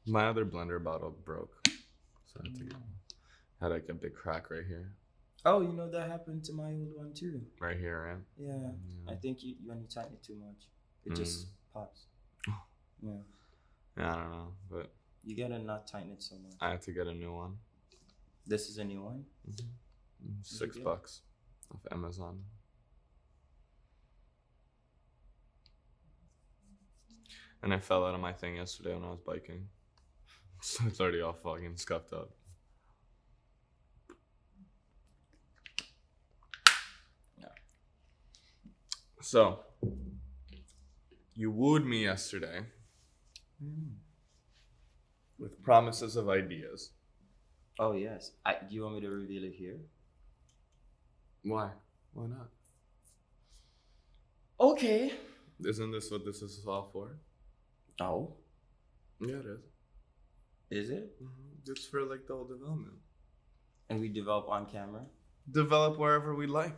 My other blender bottle broke, so I had to had like a big crack right here. Oh, you know that happened to my old one too. Right here, right? Yeah, I think when you tighten it too much, it just pops. Yeah. Yeah, I don't know, but you gotta not tighten it so much. I had to get a new one. This is a new one. $6 off Amazon. And I fell out of my thing yesterday when I was biking, so it's already all fucking scuffed up. Yeah. So, you wooed me yesterday with promises of ideas. Oh yes. Do you want me to reveal it here? Why? Why not? Okay. Isn't this what this is all for? Oh. Yeah, it is. Is it? It's for like the whole development. And we develop on camera? Develop wherever we like.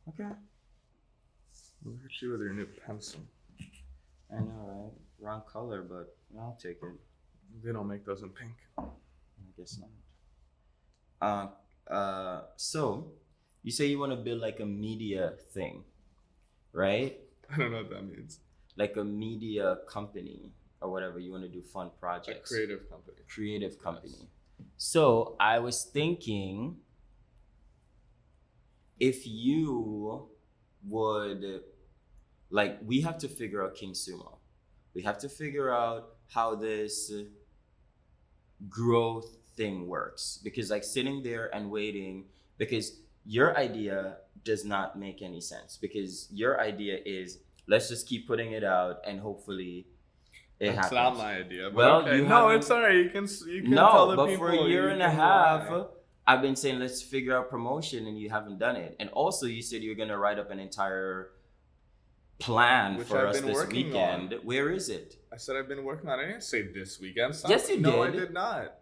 Okay. Look at you with your new pencil. I know, right? Wrong color, but I'll take it. They don't make those in pink. I guess not. So you say you want to build like a media thing, right? I don't know what that means. Like a media company or whatever. You want to do fun projects. A creative company. Creative company. Yes. So I was thinking if you would, like, we have to figure out King Sumo. We have to figure out how this growth thing works, because like sitting there and waiting, because your idea does not make any sense, because your idea is let's just keep putting it out and hopefully it happens. That's not my idea. But well, okay. It's all right. You can no, tell the but people. For a year and a half, I've been saying let's figure out promotion, and you haven't done it. And also, you said you're gonna write up an entire plan for us this weekend. Where is it? I said I've been working on it. I didn't say this weekend. Yes, you did. No, I did not.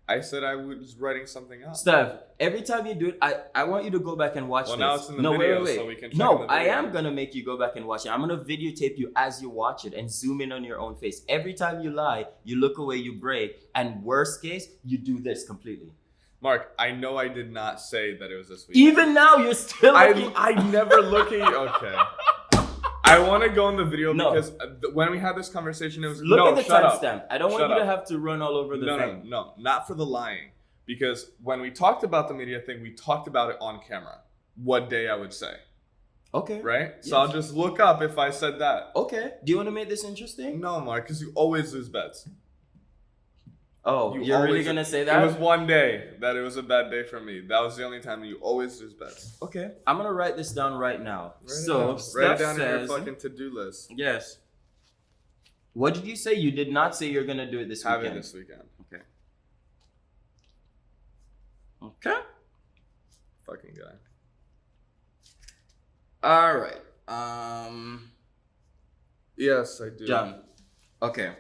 I said I was writing something else. Stef, every time you do it, I want you to go back and watch this. Well, now it's in the video, wait. so we can check No, in the video. I am going to make you go back and watch it. I'm going to videotape you as you watch it and zoom in on your own face. Every time you lie, you look away, you break, and worst case, you do this completely. Mark, I know I did not say that it was this weekend. Even now, you're still looking. I never look at you. Okay. I want to go in the video because when we had this conversation, it was look at the timestamp. I don't want you to have to run all over the thing. No, not for the lying. Because when we talked about the media thing, we talked about it on camera. What day I would say. Okay. Right? Yes. So I'll just look up if I said that. Okay. Do you want to make this interesting? No, Mark, because you always lose bets. Oh, you're really going to say that? It was one day that it was a bad day for me. That was the only time you always lose bets. Okay. I'm going to write this down right now. Write it down in your fucking to-do list. Yes. What did you say? You did not say you're going to do it this weekend. Have it this weekend. Okay. Okay. Fucking guy. All right. Yes, I do. Done. Okay.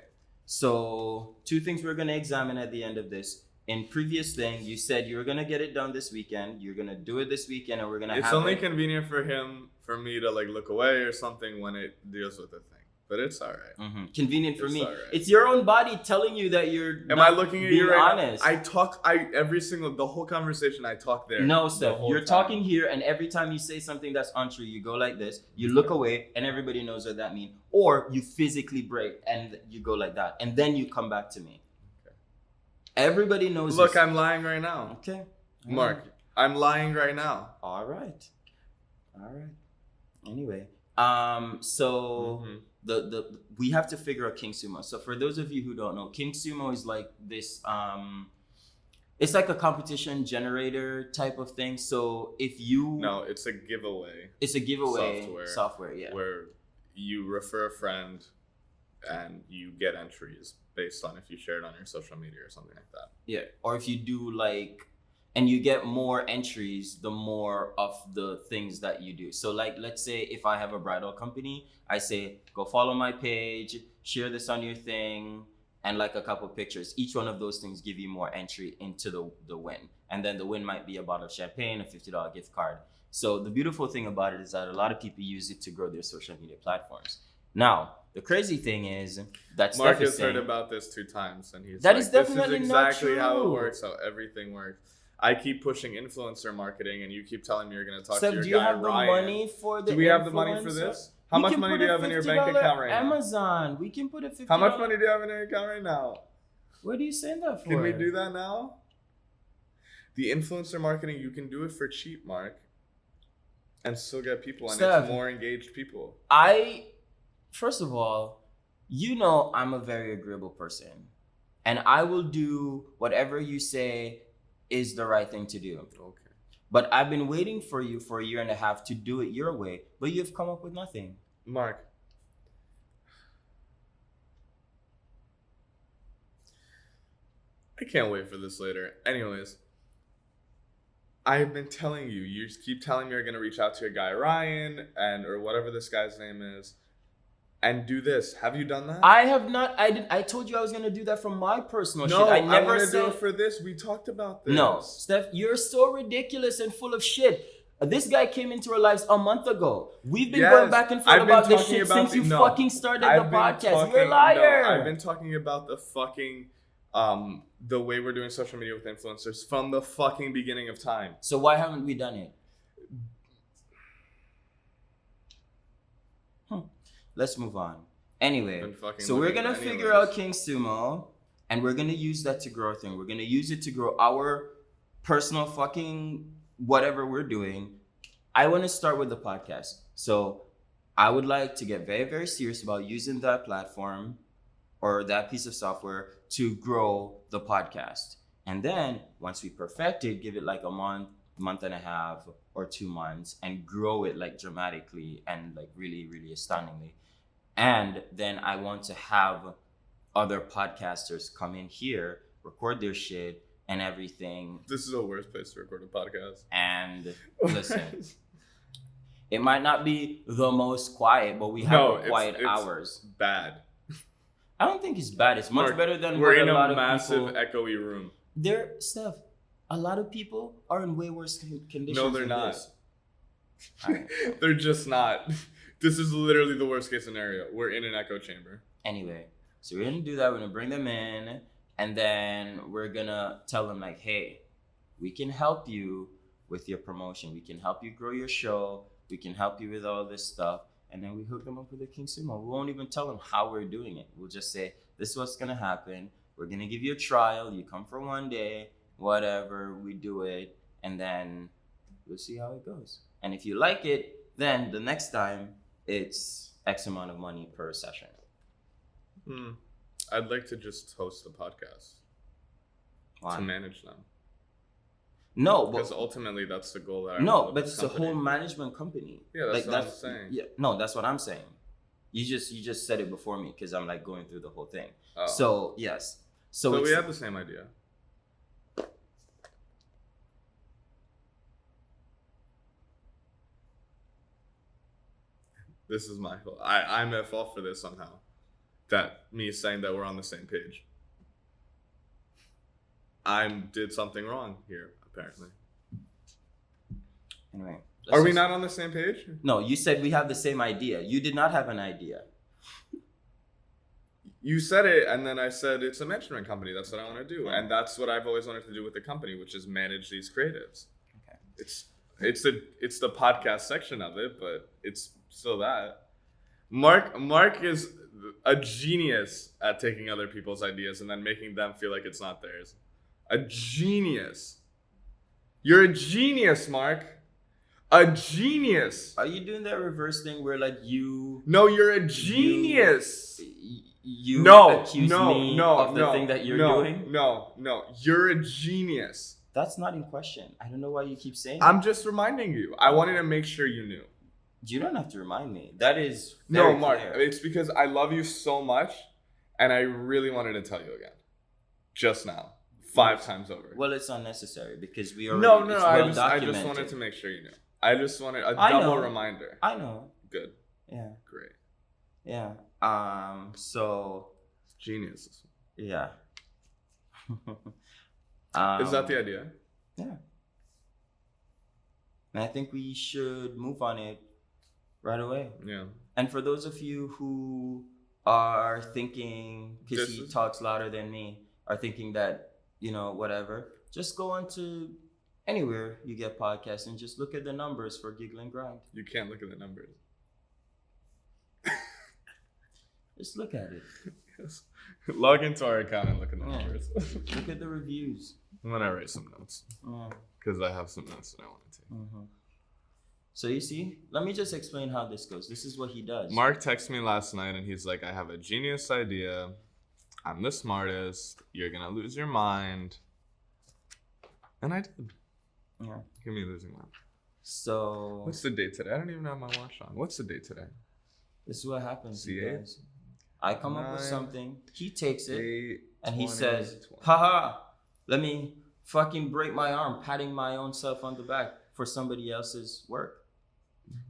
So 2 things we're going to examine at the end of this. In previous thing, you said you were going to get it done this weekend. You're going to do it this weekend, and we're going to have it. It's only convenient for me to like look away or something when it deals with the thing. But it's all right. Mm-hmm. Convenient for me. All right. It's your own body telling you that you're Am I looking at you right honest. Now? The whole conversation I talk there. No, Stef, you're talking here, and every time you say something that's untrue, you go like this, you look away, and everybody knows what that means. Or you physically break, and you go like that, and then you come back to me. Okay. Everybody knows Look, this. I'm lying right now. Okay. Mark, I'm lying right now. All right. Anyway, so... Mm-hmm. We have to figure out King Sumo. So for those of you who don't know, King Sumo is like this it's like a competition generator type of thing. So if you No, it's a giveaway. It's a giveaway software, yeah. Where you refer a friend and you get entries based on if you share it on your social media or something like that. Yeah. Or if you do like, and you get more entries the more of the things that you do. So like, let's say if I have a bridal company, I say, go follow my page, share this on your thing, and like a couple pictures. Each one of those things give you more entry into the win. And then the win might be a bottle of champagne, a $50 gift card. So the beautiful thing about it is that a lot of people use it to grow their social media platforms. Now, the crazy thing is that Mark Stef is has heard saying, about this 2 times, and he's that like, is definitely this is not exactly how it true. works, how everything works. I keep pushing influencer marketing, and you keep telling me you're going to talk to Stef, your do you guy have the Ryan. money for the Do we have the money for influencer? this? How We much can money put do you a have in your bank $50 account right now? Amazon. We can put a $50. How much money do you have in your account right now? What are you saying that for? Can we do that now? The influencer marketing, you can do it for cheap, Mark, and still get people, and Stef, it's more engaged people. First of all, you know I'm a very agreeable person, and I will do whatever you say is the right thing to do. Okay. But I've been waiting for you for 1.5 years to do it your way, but you've come up with nothing. Mark, I can't wait for this later. Anyways, I've been telling you, you keep telling me you're gonna reach out to your guy Ryan or whatever this guy's name is, and do this. Have you done that? I have not. I told you I was gonna do that from my personal shit. No, I never want to said do it for this. We talked about this. No, Steph, you're so ridiculous and full of shit. This guy came into our lives a month ago. We've been going back and forth about this shit since you fucking started the podcast. You're a liar. No, I've been talking about the fucking the way we're doing social media with influencers from the fucking beginning of time. So why haven't we done it? Let's move on. Anyway, so we're gonna figure out King Sumo, and we're gonna use that to grow a thing. We're gonna use it to grow our personal fucking whatever we're doing. I want to start with the podcast. So I would like to get very, very serious about using that platform or that piece of software to grow the podcast. And then once we perfect it, give it like a month and a half or 2 months, and grow it like dramatically and like really, really astoundingly. And then I want to have other podcasters come in here, record their shit and everything. This is the worst place to record a podcast. And listen, it might not be the most quiet, but we have quiet hours. Bad. I don't think it's bad. It's much better than we're what in a lot a of massive people. echoey room. Steph, a lot of people are in way worse conditions. No, they're not. Right. They're just not. This is literally the worst case scenario. We're in an echo chamber. Anyway, so we're gonna do that. We're gonna bring them in, and then we're gonna tell them like, hey, we can help you with your promotion. We can help you grow your show. We can help you with all this stuff. And then we hook them up with a King Sumo. We won't even tell them how we're doing it. We'll just say, this is what's gonna happen. We're gonna give you a trial. You come for 1 day, whatever, we do it, and then we'll see how it goes. And if you like it, then the next time it's X amount of money per session. I'd like to just host the podcast. Why? To manage them. No, because ultimately that's the goal. That but it's a whole management company. Yeah, that's what I'm saying. Yeah, no, that's what I'm saying. You just said it before me because I'm like going through the whole thing. Oh. So yes, so we have the same idea. This is my fault. I'm at fault for this somehow. That me saying that we're on the same page. I did something wrong here, apparently. Anyway. Are we not on the same page? No, you said we have the same idea. You did not have an idea. You said it, and then I said it's a management company. That's what I want to do. And that's what I've always wanted to do with the company, which is manage these creatives. Okay. It's the podcast section of it, but it's still that. Mark is a genius at taking other people's ideas and then making them feel like it's not theirs. A genius. You're a genius, Mark. A genius. Are you doing that reverse thing where like you? No, you're a genius. You accuse me of the thing that you're doing? No. You're a genius. That's not in question. I don't know why you keep saying I'm just reminding you. I wanted to make sure you knew. You don't have to remind me. That is very No, Mark. clear. It's because I love you so much, and I really wanted to tell you again. Just now. 5 times over. Well, it's unnecessary because we already. No. I documented. just wanted to make sure you knew. I just wanted a double reminder. I know. Good. Yeah. Great. Yeah. So. Genius. Yeah. Is that the idea? Yeah. And I think we should move on it right away. Yeah. And for those of you who are thinking, because he This is- talks louder than me, are thinking that, whatever, just go on to anywhere you get podcasts and just look at the numbers for Giggle and Grind. You can't look at the numbers. Just look at it. Yes. Log into our account and look at the Yeah. numbers. Look at the reviews. I'm gonna write some notes Yeah. because I have some notes that I want to take. Mm-hmm. So you see, let me just explain how this goes. This is what he does. Mark texted me last night and he's like, I have a genius idea. I'm the smartest. You're gonna lose your mind. And I did. Yeah. Give me losing mind. So What's the date today? I don't even have my watch on. What's the date today? this is what happens, you C8? guys. I come up with 9, something. He takes it 8, and he 20, says, 20. haha, let me fucking break my arm, patting my own self on the back for somebody else's work.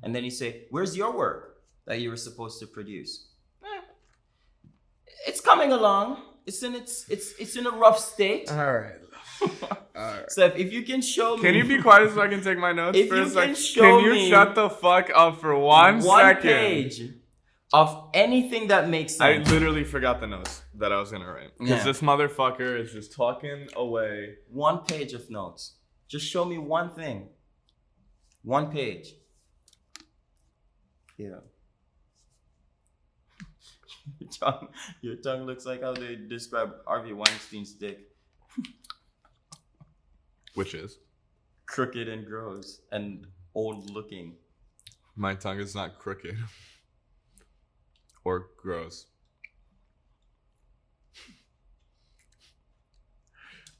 And then he say, where's your work that you were supposed to produce? It's coming along. It's in a rough state. All right. All right. Steph, if you can show me. Can you be quiet so I can take my notes If for you a second? can show Can you me shut the fuck up for one second? page of anything that makes I sense? literally forgot the notes that I was gonna write because Yeah. this motherfucker is just talking away. 1 page of notes. Just show me one thing. 1 page. Yeah. Your tongue looks like how they describe Harvey Weinstein's dick. Which is? Crooked and gross and old looking. My tongue is not crooked or gross.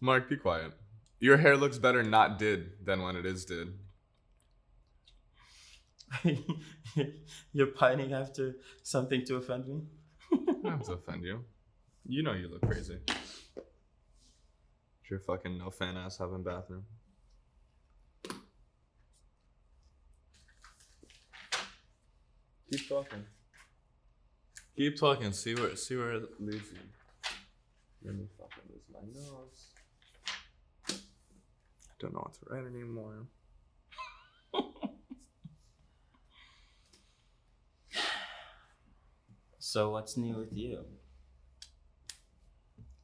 Mark, be quiet. Your hair looks better not did than when it is did. You're pining after something to offend me? I don't have to offend you. You know you look crazy. Your fucking no fan ass having bathroom. Keep talking. Keep talking. See where it leads you. Let me fucking lose my nose. I don't know what to write anymore. So what's new with you?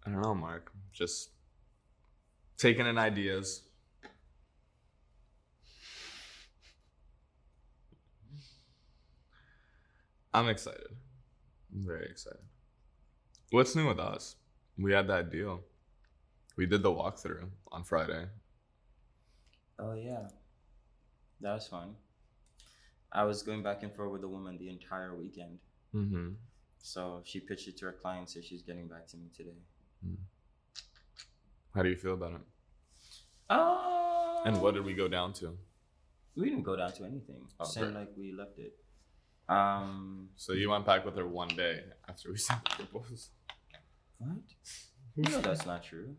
I don't know, Mark. Just taking in ideas. I'm excited. I'm very excited. What's new with us? We had that deal. We did the walkthrough on Friday. Oh yeah. That was fun. I was going back and forth with the woman the entire weekend. Mm-hmm. So she pitched it to her client, so she's getting back to me today. How do you feel about it? Uh, And what did we go down to? We didn't go down to anything. Oh, Same great. like we left it. So you went back with her one day after we sent the proposal. What? No, that's not true.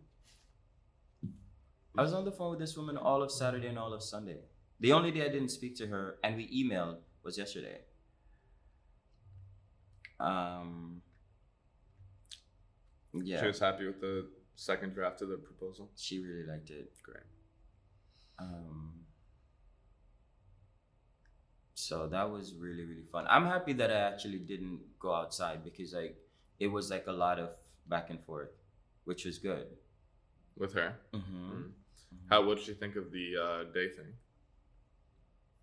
I was on the phone with this woman all of Saturday and all of Sunday. The only day I didn't speak to her and we emailed was yesterday. Yeah. She was happy with the second draft of the proposal. She really liked it. Great. So that was really, really fun. I'm happy that I actually didn't go outside because it was like a lot of back and forth, which was good. With her? Mm-hmm. What did she think of the day thing?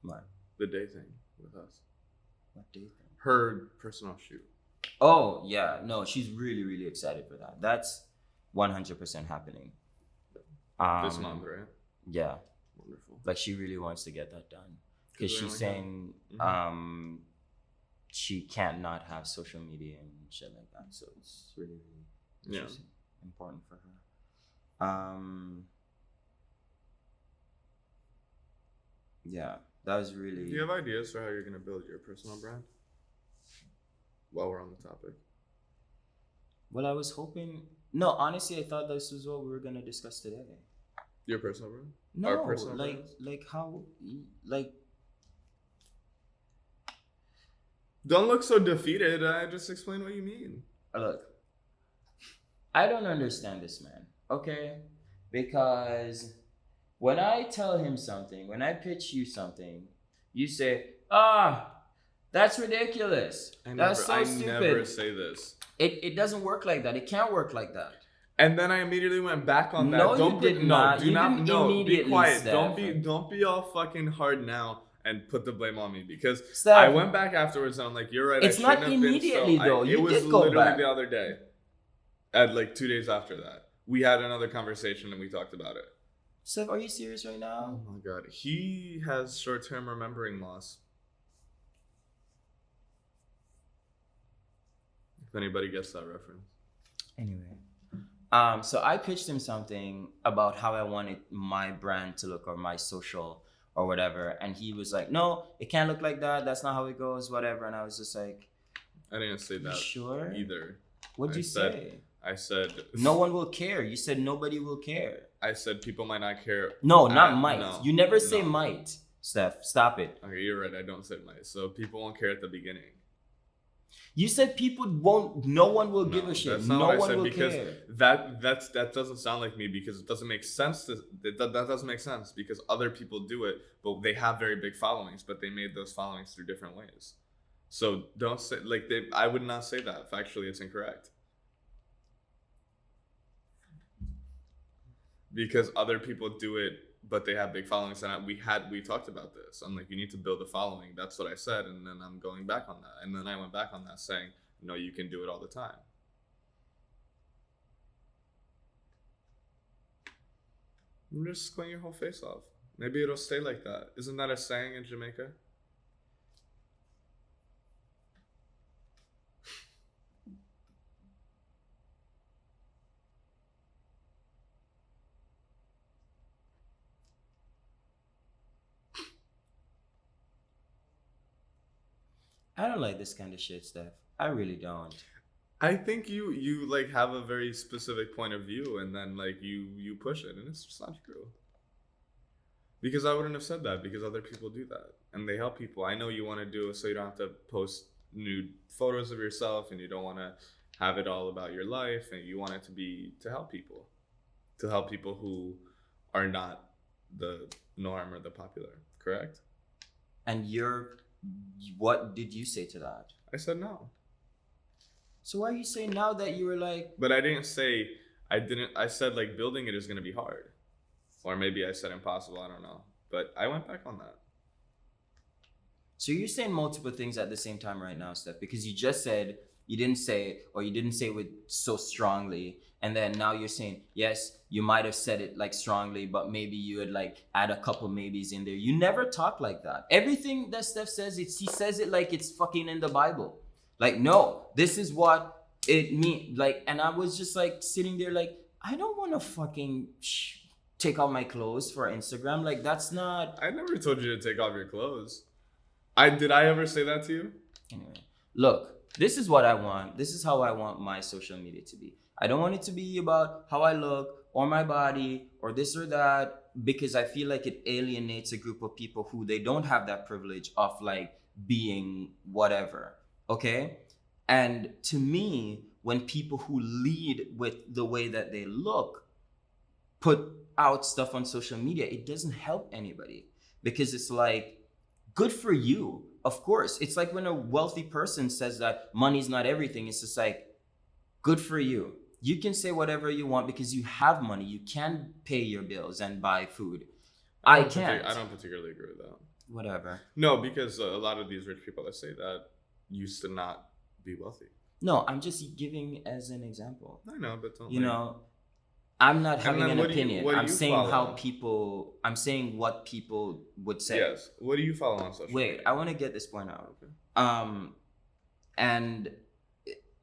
What? The day thing with us. What day thing? Her personal shoot. Oh, yeah. No, she's really, really excited for that. That's 100% happening. This month, right? Yeah. Wonderful. Like, she really wants to get that done. Because she's saying she can't not have social media and shit like that. So it's really, really interesting, important for her. Yeah, that was really... Do you have ideas for how you're going to build your personal brand? While we're on the topic. Well, I was hoping... No, honestly, I thought this was what we were going to discuss today. Your personal brand? No, Our personal like brands? like how... Like... Don't look so defeated. I just explain what you mean. Look, I don't understand this man, okay? Because when I tell him something, when I pitch you something, you say, That's ridiculous. That's so I stupid. never say this. It doesn't work like that. It can't work like that. And then I immediately went back on that. No, Don't you did not. do You not. didn't No, be immediately, quiet. Stef. Don't be all fucking hard now and put the blame on me because Stef, I went back afterwards and I'm like, you're right. It's I not shouldn't have immediately, been so, though. You it was did go literally back. the other day, at like 2 days after that, we had another conversation and we talked about it. Stef, are you serious right now? Oh my god, he has short-term remembering loss. If anybody gets that reference. Anyway. So I pitched him something about how I wanted my brand to look or my social or whatever. And he was like, no, it can't look like that. That's not how it goes, whatever. And I was just like, I didn't say that sure? either. What'd you say? I said no one will care. You said nobody will care. I said people might not care. No, not might. No, you never say no. might, Stef. Stop it. Okay, you're right. I don't say might. So people won't care at the beginning. You said people won't. No one will give a shit. That's not No what I one said will because care. that doesn't sound like me because it doesn't make sense. That doesn't make sense because other people do it, but they have very big followings, but they made those followings through different ways. So don't say like they. I would not say that. Factually, it's incorrect. Because other people do it, but they have big followings, and we talked about this. I'm like, you need to build a following. That's what I said, and then I'm going back on that, and then I went back on that saying, no, you can do it all the time. I'm just squint your whole face off. Maybe it'll stay like that. Isn't that a saying in Jamaica? I don't like this kind of shit, Stef. I really don't. I think you like have a very specific point of view, and then like you push it, and it's just not true. Because I wouldn't have said that because other people do that, and they help people. I know you want to do it so you don't have to post nude photos of yourself, and you don't want to have it all about your life, and you want it to be to help people who are not the norm or the popular. Correct? And what did you say to that? I said no. So why are you saying now that you were like... But I didn't say, I said like building it is going to be hard. Or maybe I said impossible, I don't know. But I went back on that. So you're saying multiple things at the same time right now, Stef, because you just said you didn't say it with so strongly. And then now you're saying, yes, you might have said it like strongly, but maybe you would like add a couple maybes in there. You never talk like that. Everything that Stef says, he says it like it's fucking in the Bible. Like, no, this is what it means. Like, and I was just like sitting there like, I don't want to fucking take off my clothes for Instagram. Like, that's not... I never told you to take off your clothes. Did I ever say that to you? Anyway, look, this is what I want. This is how I want my social media to be. I don't want it to be about how I look or my body or this or that, because I feel like it alienates a group of people who they don't have that privilege of like being whatever. Okay? And to me, when people who lead with the way that they look put out stuff on social media, it doesn't help anybody, because it's like, good for you. Of course. It's like when a wealthy person says that money's not everything. It's just like, good for you. You can say whatever you want because you have money. You can pay your bills and buy food. I can't. I don't particularly agree with that. Whatever. No, because a lot of these rich people that say that used to not be wealthy. No, I'm just giving as an example. I know, but don't. You know, I'm not having an opinion. I'm saying I'm saying what people would say. Yes. What do you follow on social media? Wait, I want to get this point out. Okay. And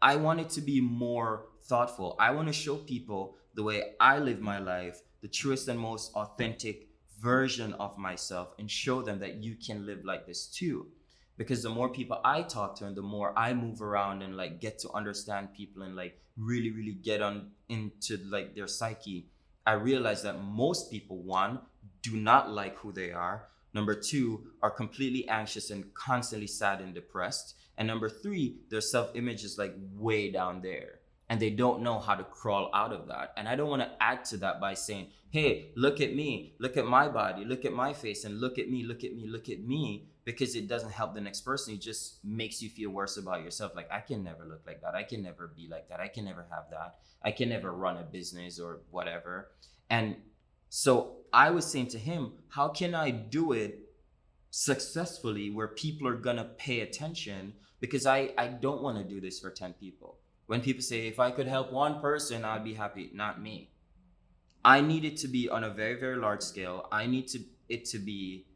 I want it to be more thoughtful. I want to show people the way I live my life, the truest and most authentic version of myself, and show them that you can live like this too. Because the more people I talk to and the more I move around and like get to understand people and like really, really get on into like their psyche, I realize that most people, one, do not like who they are. Number two, are completely anxious and constantly sad and depressed. And number three, their self-image is like way down there. And they don't know how to crawl out of that. And I don't want to add to that by saying, hey, look at me, look at my body, look at my face, and look at me, look at me, look at me. because it doesn't help the next person. It just makes you feel worse about yourself. Like, I can never look like that. I can never be like that. I can never have that. I can never run a business or whatever. And so I was saying to him, how can I do it successfully where people are gonna pay attention? Because I don't want to do this for 10 people. When people say, if I could help one person, I'd be happy. Not me. I need it to be on a very, very large scale. I need it to be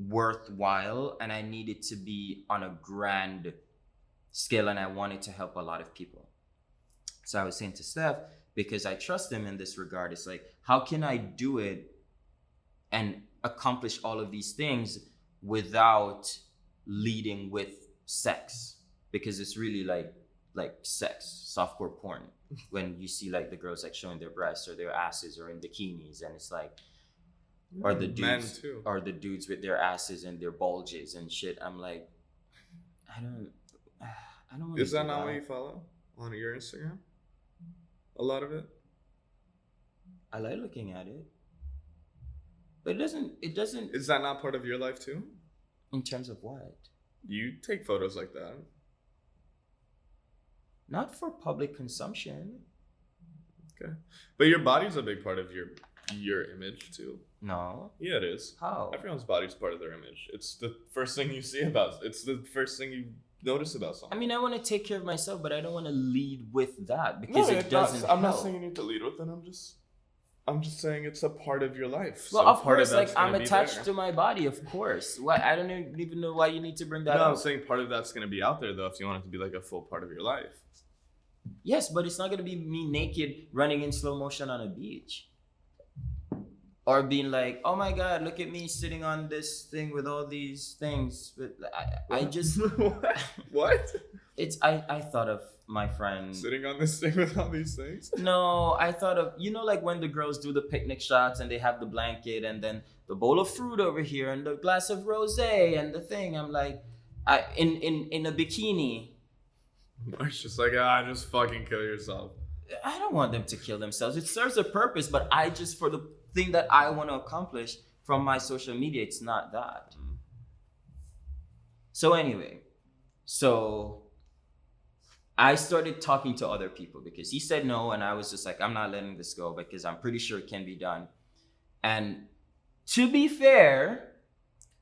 worthwhile, and I need it to be on a grand scale, and I want it to help a lot of people. So I was saying to Steph, because I trust him in this regard, it's like, how can I do it and accomplish all of these things without leading with sex? Because it's really like sex, softcore porn, when you see like the girls like showing their breasts or their asses or in bikinis, and it's like, or the dudes, or the dudes with their asses and their bulges and shit. I'm like, I don't want. Is that not what you follow on your Instagram? A lot of it. I like looking at it, but it doesn't. Is that not part of your life too? In terms of what? You take photos like that. Not for public consumption. Okay, but your body's a big part of your image too. No. Yeah, it is. How? Everyone's body's part of their image. It's the first thing you see about. It's the first thing you notice about someone. I mean, I want to take care of myself, but I don't want to lead with that because it doesn't. I'm not saying you need to lead with it. I'm just saying it's a part of your life. Well, so of course, like I'm attached there. to my body, of course. Why? I don't even know why you need to bring that up. I'm saying part of that's going to be out there though. If you want it to be like a full part of your life. Yes, but it's not going to be me naked running in slow motion on a beach. Or being like, oh my God, look at me sitting on this thing with all these things. But I just what? It's I thought of my friend sitting on this thing with all these things. No, I thought of, you know, like when the girls do the picnic shots and they have the blanket and then the bowl of fruit over here and the glass of rosé and the thing. I'm like, in a bikini. It's just like, just fucking kill yourself. I don't want them to kill themselves. It serves a purpose, but I just, for the thing that I want to accomplish from my social media, it's not that. So anyway, I started talking to other people because he said no, and I was just like, I'm not letting this go because I'm pretty sure it can be done. And to be fair,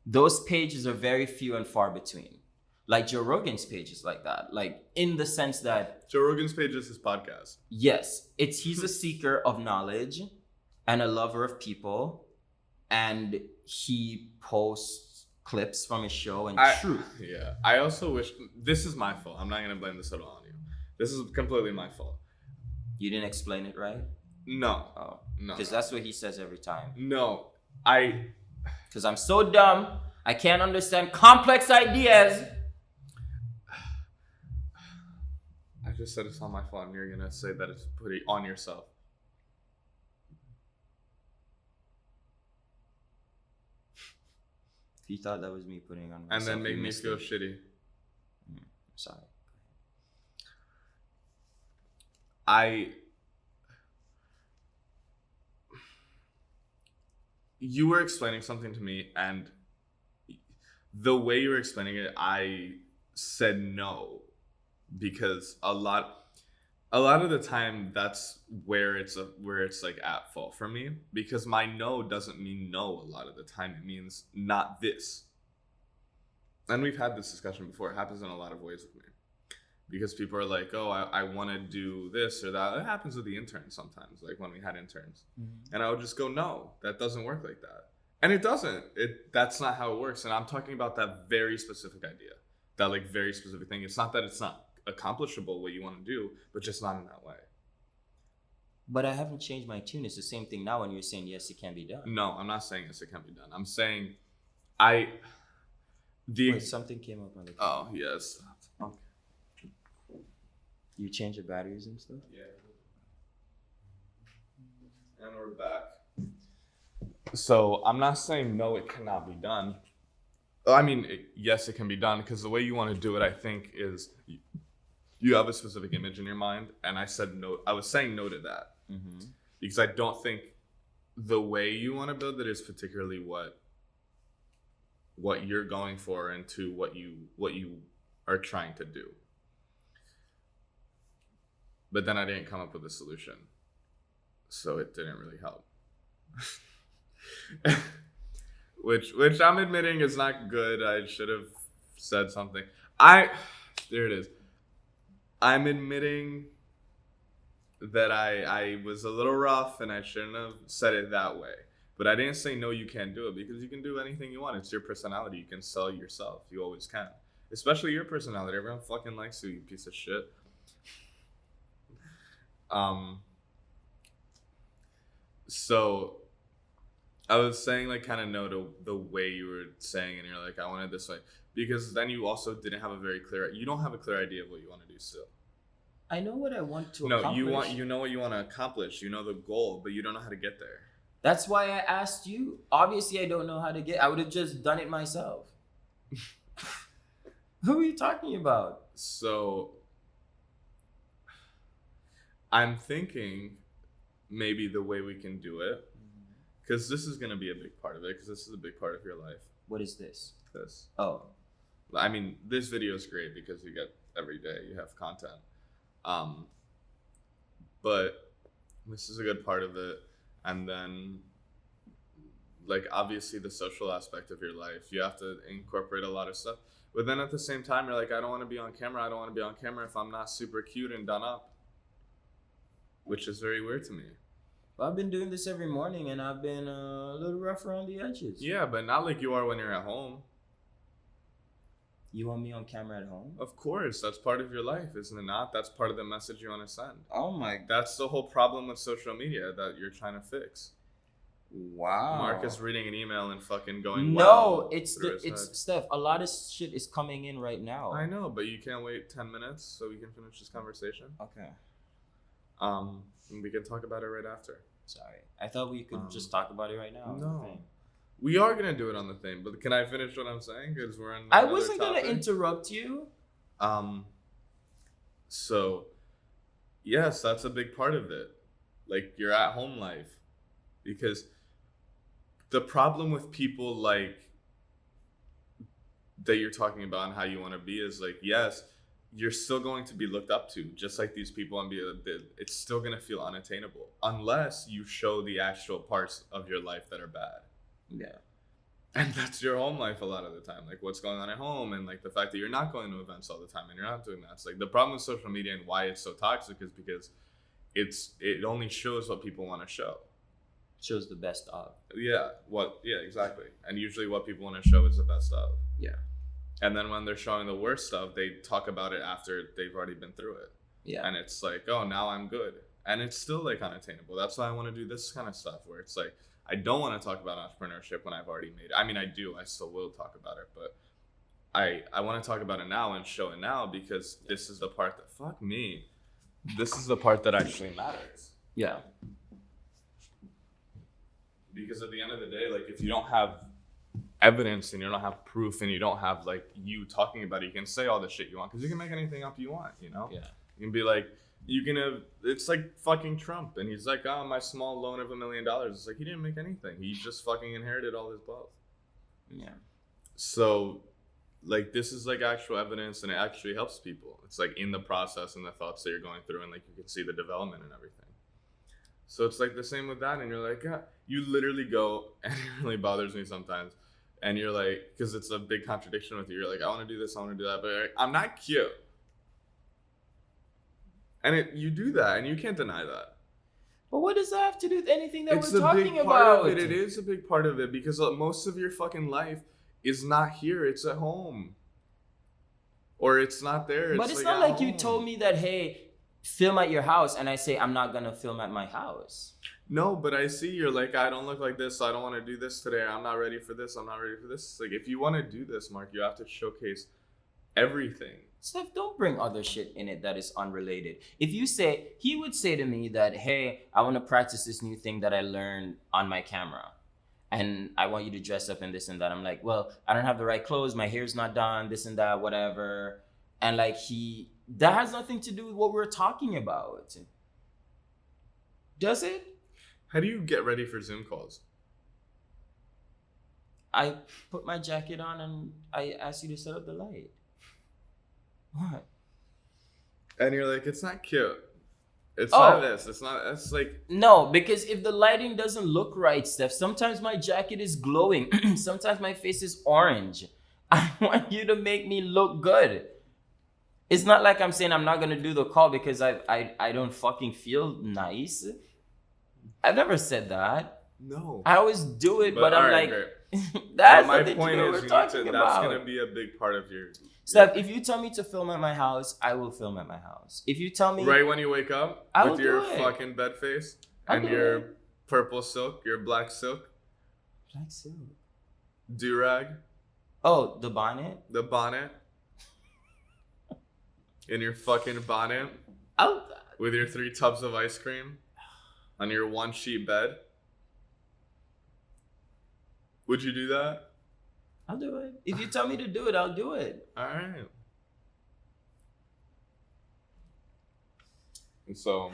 those pages are very few and far between. Like Joe Rogan's page is like that, like in the sense that Joe Rogan's page is his podcast. Yes, he's a seeker of knowledge and a lover of people, and he posts clips from his show and truth. Yeah, I also wish, this is my fault. I'm not gonna blame this at all on you. This is completely my fault. You didn't explain it right? No. Oh, no. Because that's what he says every time. No, Because I'm so dumb, I can't understand complex ideas. I just said it's not my fault, and you're gonna say that it's putting on yourself. If you thought that was me putting on myself, and then make me feel shitty. Sorry. You were explaining something to me, and the way you were explaining it, I said no, because a lot of the time that's where it's like at fault for me, because my no doesn't mean no a lot of the time. It means not this. And we've had this discussion before. It happens in a lot of ways with me, because people are like, oh, I want to do this or that. It happens with the interns sometimes, like when we had interns. And I would just go, no, that doesn't work like that. And it doesn't. That's not how it works. And I'm talking about that very specific idea, that like very specific thing. It's not that it's not accomplishable what you want to do, but just not in that way. But I haven't changed my tune. It's the same thing now when you're saying yes, it can be done. No, I'm not saying yes, it can be done. I'm saying Wait, something came up on the camera. Oh, yes. Okay. You change the batteries and stuff? Yeah. And we're back. So I'm not saying no, it cannot be done. I mean, yes, it can be done, because the way you want to do it, I think, is you have a specific image in your mind, and I said no. I was saying no to that because I don't think the way you want to build it is particularly what what you're going for into what you are trying to do. But then I didn't come up with a solution, so it didn't really help. which I'm admitting is not good. I should have said something. There it is. I'm admitting that I was a little rough and I shouldn't have said it that way. But I didn't say no, you can't do it, because you can do anything you want. It's your personality. You can sell yourself. You always can. Especially your personality. Everyone fucking likes you piece of shit. So I was saying like kind of no to the way you were saying, and you're like, I want it this way, because then you also didn't have you don't have a clear idea of what you want to do still. I know what I want to accomplish. accomplish. You know what you want to accomplish. You know the goal, but you don't know how to get there. That's why I asked you. Obviously, I don't know how to I would have just done it myself. Who are you talking about? So I'm thinking maybe the way we can do it, because this is going to be a big part of it, because this is a big part of your life. What is this? This. Oh. I mean, this video is great because you get every day, you have content. But this is a good part of it. And then, like, obviously the social aspect of your life, you have to incorporate a lot of stuff. But then at the same time, you're like, I don't want to be on camera. I don't want to be on camera if I'm not super cute and done up. Which is very weird to me. Well, I've been doing this every morning and I've been a little rough around the edges. Yeah, but not like you are when you're at home. You want me on camera at home? Of course, that's part of your life, isn't it not? That's part of the message you want to send. Oh my. That's the whole problem with social media that you're trying to fix. Wow. Mark is reading an email and fucking going, no, wow, it's Stef. A lot of shit is coming in right now. I know, but you can't wait 10 minutes so we can finish this conversation. Okay. We can talk about it right after. Sorry, I thought we could just talk about it right now. No. We are gonna do it on the thing, but can I finish what I'm saying? Because we're on. I wasn't gonna interrupt you. So, yes, that's a big part of it. Like your at-home life, because the problem with people like that you're talking about and how you want to be is like, yes, you're still going to be looked up to, just like these people, and it's still gonna feel unattainable unless you show the actual parts of your life that are bad. Yeah. And that's your home life a lot of the time, like what's going on at home, and like the fact that you're not going to events all the time and you're not doing that. It's like the problem with social media and why it's so toxic is because it only shows what people want to show. Shows the best of. Yeah, exactly. And usually what people want to show is the best of. Yeah. And then when they're showing the worst stuff, they talk about it after they've already been through it. Yeah. And it's like, oh, now I'm good. And it's still like unattainable. That's why I want to do this kind of stuff where it's like, I don't want to talk about entrepreneurship when I've already made it. I mean, I do. I still will talk about it. But I want to talk about it now and show it now, because this is the part that, fuck me. This is the part that actually matters. Yeah. Because at the end of the day, like, if you don't have evidence and you don't have proof and you don't have like you talking about it, you can say all the shit you want, because you can make anything up you want, you know? Yeah. You can be like, it's like fucking Trump, and he's like, oh, my small loan of $1 million. It's like, he didn't make anything. He just fucking inherited all his wealth. Yeah. So, like, this is like actual evidence, and it actually helps people. It's like in the process and the thoughts that you're going through, and like you can see the development and everything. So it's like the same with that, and you're like, yeah, you literally go, and it really bothers me sometimes. And you're like, because it's a big contradiction with you. You're like, I want to do this, I want to do that, but like, I'm not cute. And you do that, and you can't deny that. But what does that have to do with anything that we're talking about? It's a big part of it. It is a big part of it, because most of your fucking life is not here. It's at home. Or it's not there. But it's not like you told me that, hey, film at your house, and I say, I'm not going to film at my house. No, but I see you're like, I don't look like this, so I don't want to do this today. I'm not ready for this. I'm not ready for this. It's like, if you want to do this, Mark, you have to showcase everything. Steph, don't bring other shit in it that is unrelated. If you say, he would say to me that, hey, I want to practice this new thing that I learned on my camera, and I want you to dress up in this and that. I'm like, well, I don't have the right clothes. My hair's not done, this and that, whatever. And like that has nothing to do with what we're talking about. Does it? How do you get ready for Zoom calls? I put my jacket on and I ask you to set up the light. What? And you're like, it's not cute. It's Oh. not this. It's not. It's like. No, because if the lighting doesn't look right, Steph, sometimes my jacket is glowing. Sometimes my face is orange. I want you to make me look good. It's not like I'm saying I'm not gonna do the call because I don't fucking feel nice. I've never said that. No. I always do it, but I'm alright, like, great. that's my the point thing is, we're you need talking to, about. that's gonna be a big part of your. Steph, if you tell me to film at my house, I will film at my house. If you tell me Right when you wake up I will with your do it. fucking bed face I'll and do your it. purple silk, your black silk, Black silk. do-rag, Oh, the bonnet? the bonnet, in your fucking bonnet I'll with your 3 tubs of ice cream on your 1-sheet bed. Would you do that? I'll do it. If you tell me to do it, I'll do it. All right. And so,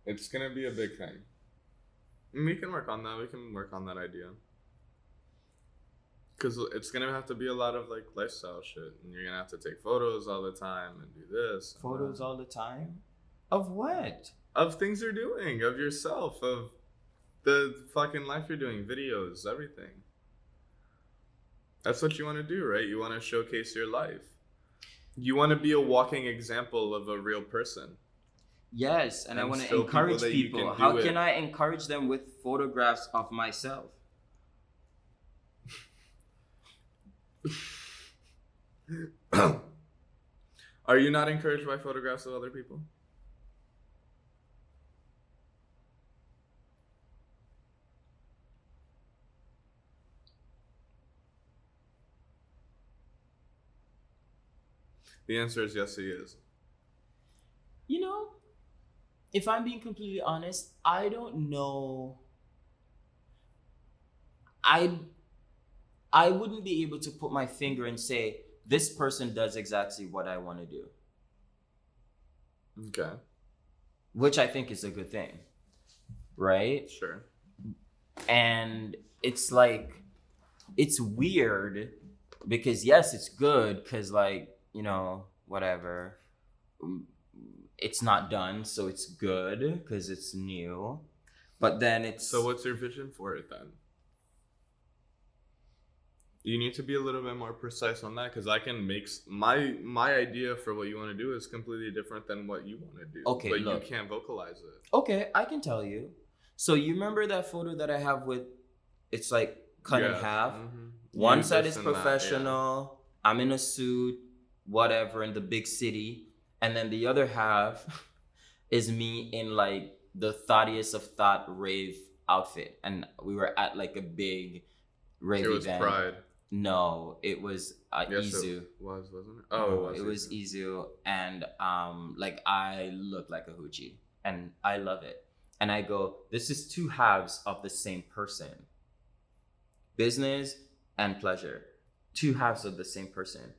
it's gonna be a big thing. And we can work on that. We can work on that idea. Because it's gonna have to be a lot of like lifestyle shit, and you're gonna have to take photos all the time and do this. Photos all the time? Of what? Of things you're doing, of yourself, of the fucking life you're doing, videos, everything. That's what you want to do, right? You want to showcase your life. You want to be a walking example of a real person. Yes, and I And want to show encourage people that you people. can How do it. can I encourage them with photographs of myself? Are you not encouraged by photographs of other people? The answer is yes, he is. You know, if I'm being completely honest, I don't know. I wouldn't be able to put my finger and say, this person does exactly what I want to do. Okay. Which I think is a good thing. Right? Sure. And it's like, it's weird because yes, it's good because like, you know, whatever. It's not done, so it's good because it's new. But then it's... So what's your vision for it then? You need to be a little bit more precise on that because I can make my idea for what you want to do is completely different than what you want to do. Okay, but look. You can't vocalize it. Okay, I can tell you. So you remember that photo that I have with, it's like cut in half? Mm-hmm. One side is professional. I'm in a suit, whatever, in the big city. And then the other half is me in like the thottiest of thought rave outfit. And we were at like a big rave event. It was Pride. No, it was Yes, Izu. it was, wasn't it? Oh, it was Izu. And like I look like a hoochie. And I love it. And I go, this is 2 halves of the same person. Business and pleasure. 2 halves of the same person.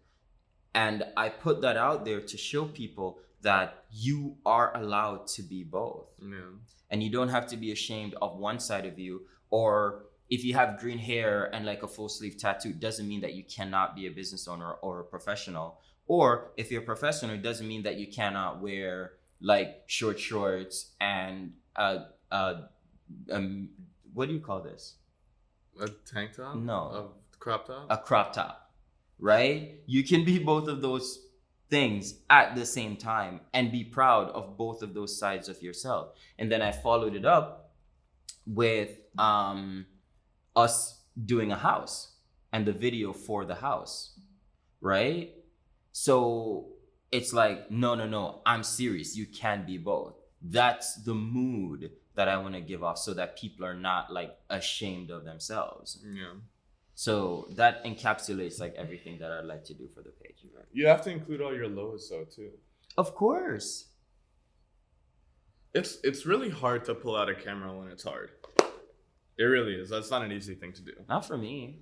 And I put that out there to show people that you are allowed to be both. Yeah. And you don't have to be ashamed of one side of you. Or if you have green hair and like a full sleeve tattoo, doesn't mean that you cannot be a business owner or a professional. Or if you're a professional, it doesn't mean that you cannot wear like short shorts and what do you call this? A tank top? No. A crop top? A crop top, right? You can be both of those things at the same time and be proud of both of those sides of yourself. And then I followed it up with us doing a house and the video for the house, right? So it's like, no, I'm serious. You can be both. That's the mood that I want to give off so that people are not like ashamed of themselves. Yeah. So that encapsulates like everything that I'd like to do for the page. You have to include all your lows though too. Of course. It's really hard to pull out a camera when it's hard. It really is. That's not an easy thing to do. Not for me.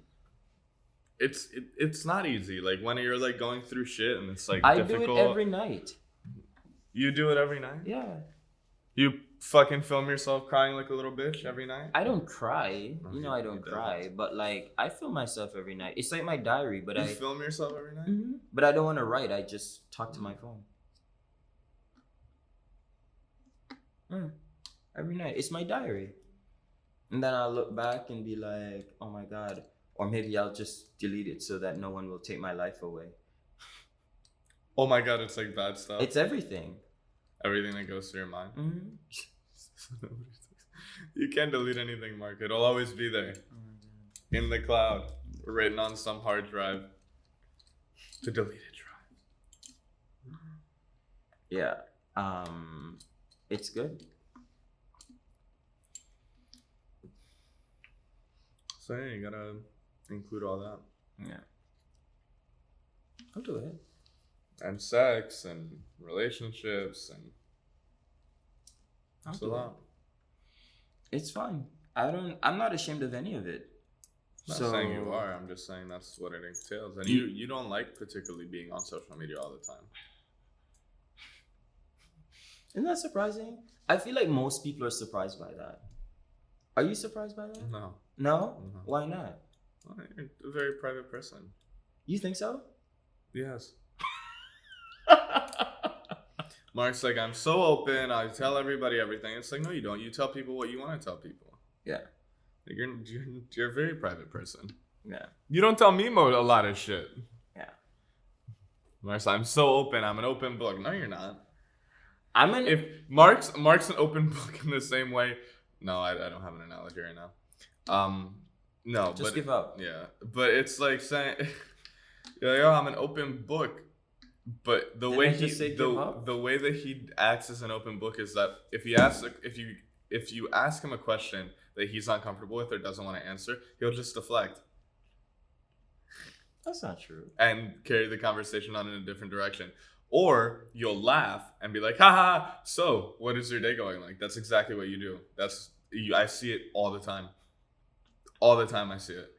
It's not easy. Like when you're like going through shit and it's like I difficult. do it every night. You do it every night? Yeah. You fucking film yourself crying like a little bitch every night? I don't cry. No, You know, I don't cry. But like, I film myself every night. It's like my diary. But You film yourself every night? But I don't want to write. I just talk to my phone. Every night. It's my diary. And then I'll look back and be like, oh my God. Or maybe I'll just delete it so that no one will take my life away. Oh my God, it's like bad stuff. It's everything. Everything that goes through your mind. You can't delete anything, Mark. It'll always be there. In the cloud. Written on some hard drive. The deleted drive. Yeah. It's good. So yeah, you gotta include all that. Yeah. I'll do it. And sex and relationships and I'll it's a do lot. It's fine. I'm not ashamed of any of it. I'm not saying you are, I'm just saying that's what it entails. And you don't like particularly being on social media all the time. Isn't that surprising? I feel like most people are surprised by that. Are you surprised by that? No. No? No. Why not? Well, you're a very private person. You think so? Yes. Mark's like, I'm so open, I tell everybody everything. It's like, no, you don't. You tell people what you want to tell people. Yeah. Like, you're a very private person. Yeah. You don't tell me a lot of shit. Yeah. Mark's like, I'm so open. I'm an open book. No, you're not. If Mark's an open book in the same way. No, I don't have an analogy right now. No, just give up. Yeah, but it's like saying, you're like, oh, I'm an open book. But the way that he acts as an open book is that if you ask him a question that he's not comfortable with or doesn't want to answer, he'll just deflect. That's not true. And carry the conversation on in a different direction. Or you'll laugh and be like, haha, so what is your day going like? That's exactly what you do. I see it all the time. All the time I see it.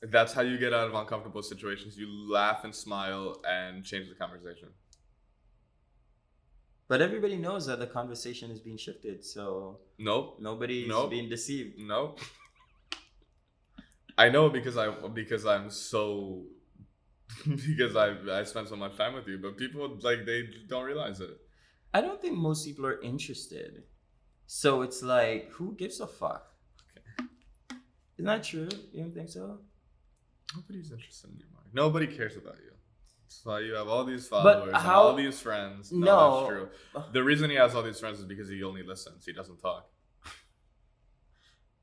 That's how you get out of uncomfortable situations. You laugh and smile and change the conversation. But everybody knows that the conversation is being shifted, so nope. Nobody's being deceived. Nope. I know because I spend so much time with you, but people they don't realize it. I don't think most people are interested. So it's like, who gives a fuck? Okay. Isn't that true? You don't think so? Nobody's interested in you, Mark. Nobody cares about you. That's why you have all these followers and all these friends. No, that's true. The reason he has all these friends is because he only listens. He doesn't talk.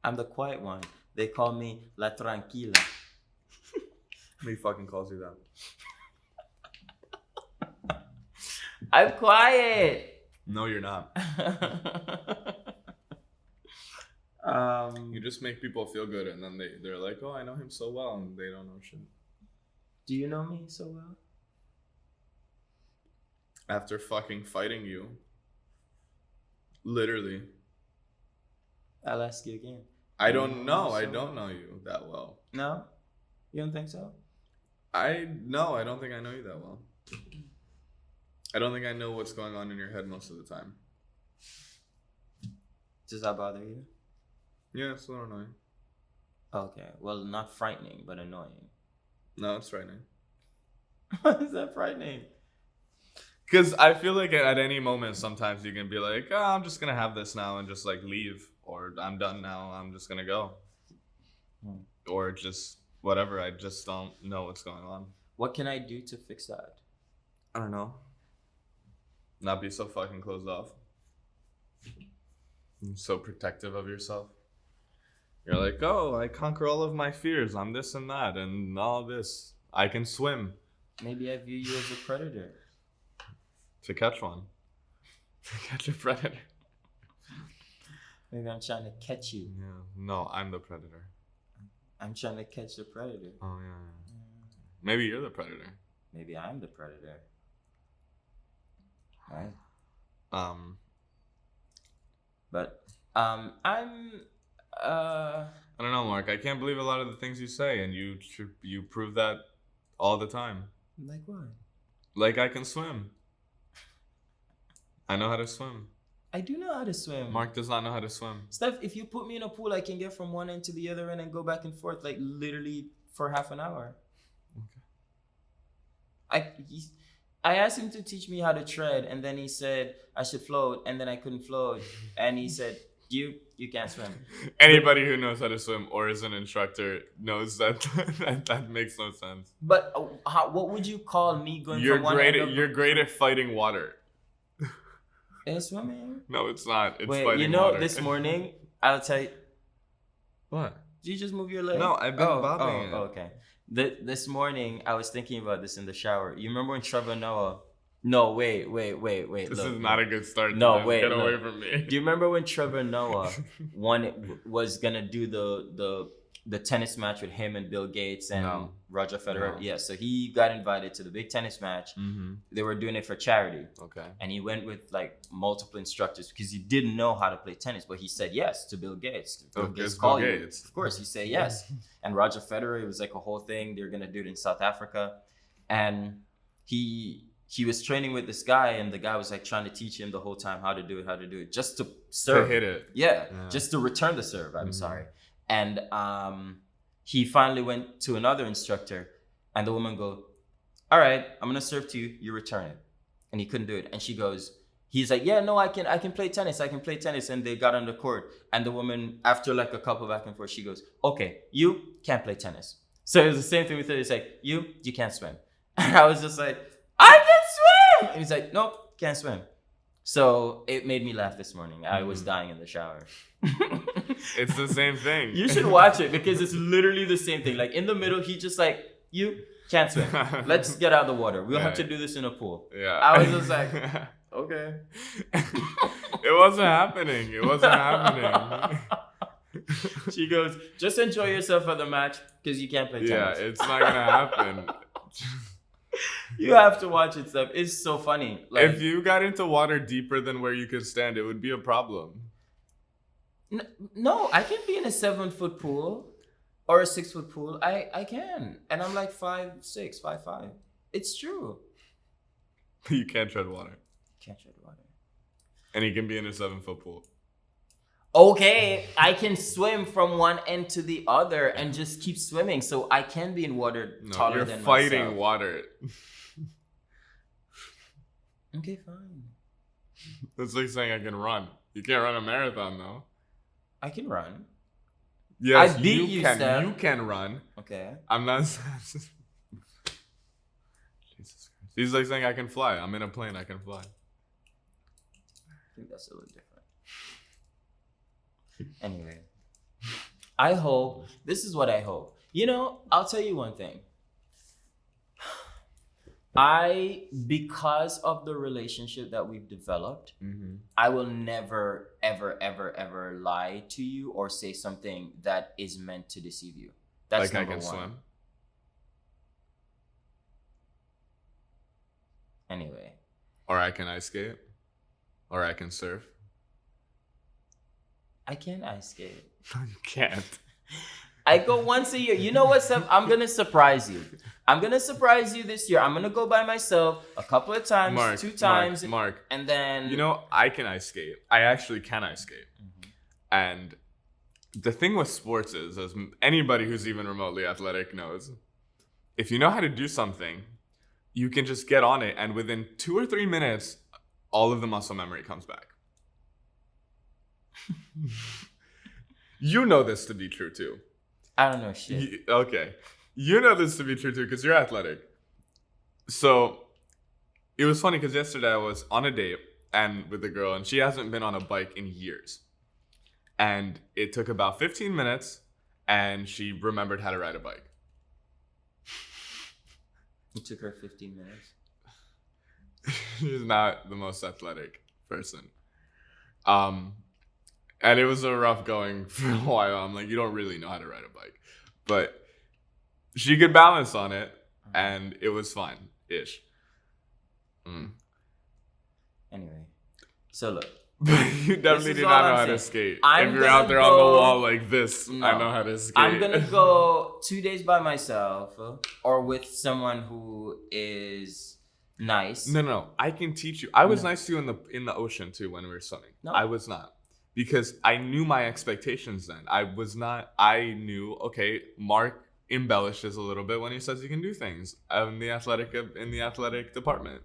I'm the quiet one. They call me La Tranquila. He fucking calls you that. I'm quiet. No, you're not. You just make people feel good, and then they're like, oh, I know him so well, and they don't know shit. Do you know me so well? After fucking fighting you. Literally. I'll ask you again. I don't know. I don't know you that well. No? You don't think so? I don't think I know you that well. I don't think I know what's going on in your head most of the time. Does that bother you? Yeah, it's a little annoying. Okay. Well, not frightening, but annoying. No, it's frightening. Why is that frightening? Because I feel like at any moment, sometimes you can be like, oh, I'm just going to have this now and just like leave. Or I'm done now. I'm just going to go. Or just whatever. I just don't know what's going on. What can I do to fix that? I don't know. Not be so fucking closed off. So protective of yourself. You're like, oh, I conquer all of my fears. I'm this and that and all this. I can swim. Maybe I view you as a predator. To catch one. To catch a predator. Maybe I'm trying to catch you. Yeah. No, I'm the predator. I'm trying to catch the predator. Oh, yeah. Maybe you're the predator. Maybe I'm the predator. Right. But I'm I don't know, Mark. I can't believe a lot of the things you say, and you prove that all the time. Like what? Like I can swim. I know how to swim. I do know how to swim. Mark does not know how to swim. Steph, if you put me in a pool, I can get from one end to the other end and go back and forth like literally for half an hour. Okay. I asked him to teach me how to tread, and then he said I should float, and then I couldn't float, and he said you can't swim. Anybody who knows how to swim or is an instructor knows that that makes no sense. But what would you call me going from one end? You're great at fighting water. Is swimming? No, it's not. It's Wait, fighting water. this morning I'll tell you. What? Did you just move your leg? No, I've been bobbing it. Okay. This morning I was thinking about this in the shower. You remember when Trevor Noah? No, wait. This is not a good start. No, wait. Get away from me. Do you remember when Trevor Noah was gonna do the tennis match with him and Bill Gates and Roger Federer? No. Yeah, so he got invited to the big tennis match. Mm-hmm. They were doing it for charity. Okay. And he went with like multiple instructors because he didn't know how to play tennis, but he said yes to Bill Gates. Bill Gates called you. Of course, he said yes. And Roger Federer, it was like a whole thing. They were gonna do it in South Africa, and he was training with this guy, and the guy was like trying to teach him the whole time how to do it, just to serve. To hit it. Yeah, just to return the serve. I'm sorry. And he finally went to another instructor, and the woman go, all right, I'm gonna serve to you, you return it. And he couldn't do it. And she goes, he's like, yeah, no, I can play tennis. And they got on the court. And the woman, after like a couple back and forth, she goes, okay, you can't play tennis. So it was the same thing with her. It's like, you can't swim. And I was just like, I can swim. And he's like, nope, can't swim. So it made me laugh this morning. I was dying in the shower. It's the same thing. You should watch it because it's literally the same thing. Like in the middle, he just like, you can't swim. Let's get out of the water. We'll have to do this in a pool. Yeah. I was just like, okay. It wasn't happening. She goes, just enjoy yourself at the match because you can't play tennis. Yeah, it's not gonna happen. You have to watch it, Steph. It's so funny. Like, if you got into water deeper than where you could stand, it would be a problem. No, I can be in a 7-foot pool or a 6-foot pool. I can. And I'm like 5'6", 5'5". It's true. You can't tread water. Can't tread water. And you can be in a 7-foot pool. Okay, I can swim from one end to the other and just keep swimming. So I can be in water taller than myself. You're fighting water. Okay, fine. That's like saying I can run. You can't run a marathon though. I can run. Yes, I beat you, Steph. You can run. Okay. I'm not. Jesus Christ. He's like saying I can fly. I'm in a plane. I can fly. I think that's a little different. Anyway, I hope, this is what I hope. You know, I'll tell you one thing. Because of the relationship that we've developed, I will never, ever, ever, ever lie to you or say something that is meant to deceive you. That's like number I can one. swim. Anyway. Or I can ice skate. Or I can surf. I can ice skate. No, you can't. I go once a year. You know what, Steph? I'm going to surprise you. I'm going to surprise you this year. I'm going to go by myself a couple of times, 2 times. Mark. And then... You know, I can ice skate. I actually can ice skate. And the thing with sports is, as anybody who's even remotely athletic knows, if you know how to do something, you can just get on it. And within 2 or 3 minutes, all of the muscle memory comes back. You know this to be true too. I don't know shit. Okay. You know this to be true too because you're athletic. So it was funny because yesterday I was on a date and with a girl and she hasn't been on a bike in years. And it took about 15 minutes and she remembered how to ride a bike. It took her 15 minutes. She's not the most athletic person. And it was a rough going for a while. I'm like, you don't really know how to ride a bike. But she could balance on it, and it was fine-ish. Anyway, so look. You definitely do not know how to skate. If you're out there on the wall like this, I know how to skate. I'm going to go 2 days by myself or with someone who is Nice. No. I can teach you. I was No. nice to you in the ocean too when we were swimming. No. I was not. Because I knew my expectations then. I knew, okay, Mark embellishes a little bit when he says he can do things in the athletic department.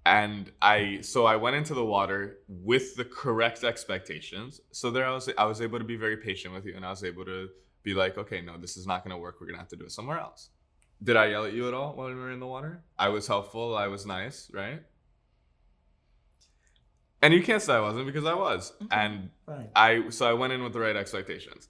And I went into the water with the correct expectations. So there I was able to be very patient with you, and I was able to be like, okay, no, this is not going to work. We're going to have to do it somewhere else. Did I yell at you at all when we were in the water? I was helpful. I was nice, right? And you can't say I wasn't, because I was. And Fine. I went in with the right expectations.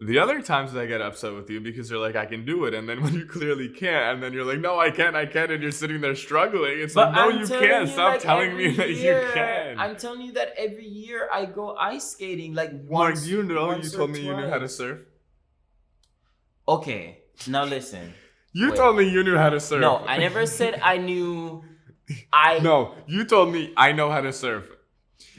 The other times that I get upset with you because you're like, I can do it, and then when you clearly can't, and then you're like, no, I can't, and you're sitting there struggling. It's like, no, you can't. Stop telling me that you can. I'm telling you that every year I go ice skating like Mark, once. you told me twice. you knew how to surf. Okay, now listen. You told me you knew how to surf. No, I never said I knew. No, you told me I know how to surf.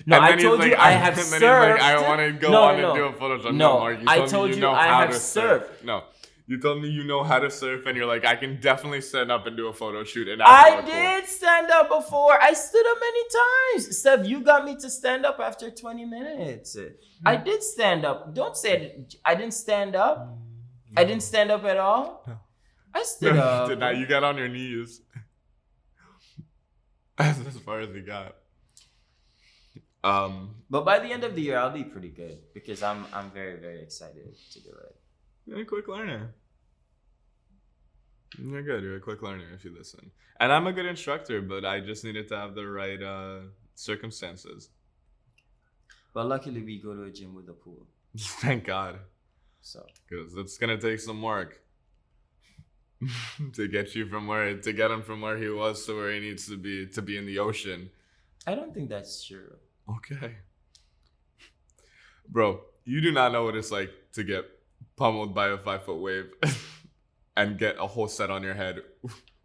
No, and I told you I have surfed. I want to go on and do a Photoshop. No, Mark, I told you I have surfed. No, you told me you know how to surf, and you're like, I can definitely stand up and do a photo shoot. And I did stand up before. I stood up many times. Steph, you got me to stand up after 20 minutes. I did stand up. Don't say I didn't stand up. I didn't stand up at all. No. I stood up. You did not. You got on your knees. That's as far as we got. But by the end of the year, I'll be pretty good because I'm very, very excited to do it. You're a quick learner. You're good. You're a quick learner if you listen. And I'm a good instructor, but I just needed to have the right circumstances. But luckily, we go to a gym with a pool. Thank God. So, because it's gonna take some work to get him from where he was to where he needs to be in the ocean. I don't think that's true. Okay. Bro, you do not know what it's like to get pummeled by a 5-foot wave and get a whole set on your head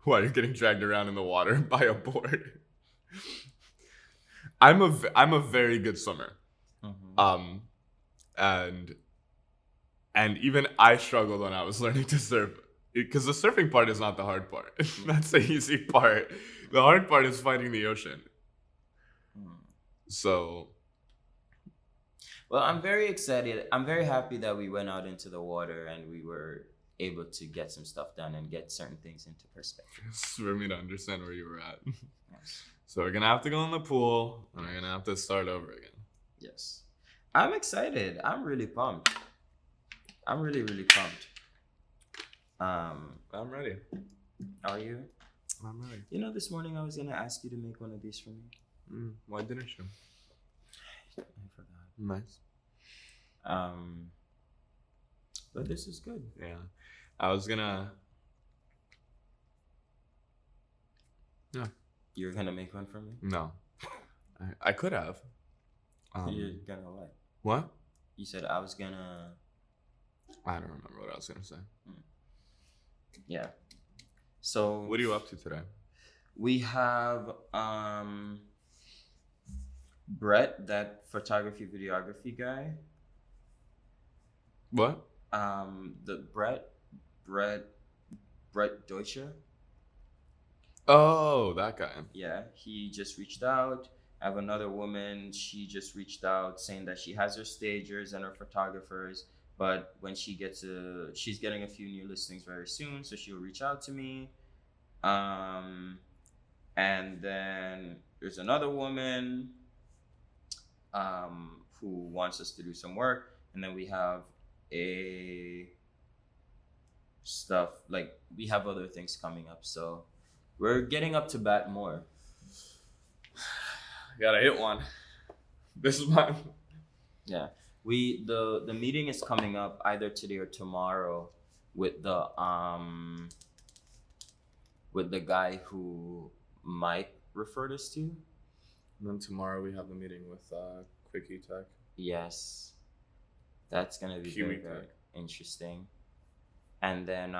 while you're getting dragged around in the water by a board. I'm a very good swimmer. Mm-hmm. And even I struggled when I was learning to surf, because the surfing part is not the hard part. That's the easy part. The hard part is fighting the ocean. So, well, I'm very excited. I'm very happy that we went out into the water and we were able to get some stuff done and get certain things into perspective. For me to understand where you were at. Yes. So we're gonna have to go in the pool and we're gonna have to start over again. Yes. I'm excited. I'm really pumped. I'm really, really pumped. I'm ready. Are you? I'm ready. You know, this morning I was gonna ask you to make one of these for me. Why didn't you? I forgot. Nice. But this is good. Yeah. I was gonna... Yeah. You're gonna make one for me? No. I could have. You're gonna what? What? You said I was gonna... I don't remember what I was gonna say. Yeah. So... What are you up to today? We have Brett, that photography videography guy. What? The Brett Deutsche. Oh, that guy. Yeah, he just reached out. I have another woman. She just reached out saying that she has her stagers and her photographers, but when she gets she's getting a few new listings very soon, so she'll reach out to me. And then there's another woman who wants us to do some work. And then we have we have other things coming up. So we're getting up to bat more. Gotta hit one. This is my... Yeah. The meeting is coming up either today or tomorrow with the guy who Mike referred us to. And then tomorrow we have the meeting with Quickie Tech. Yes. That's gonna be very, very interesting. And then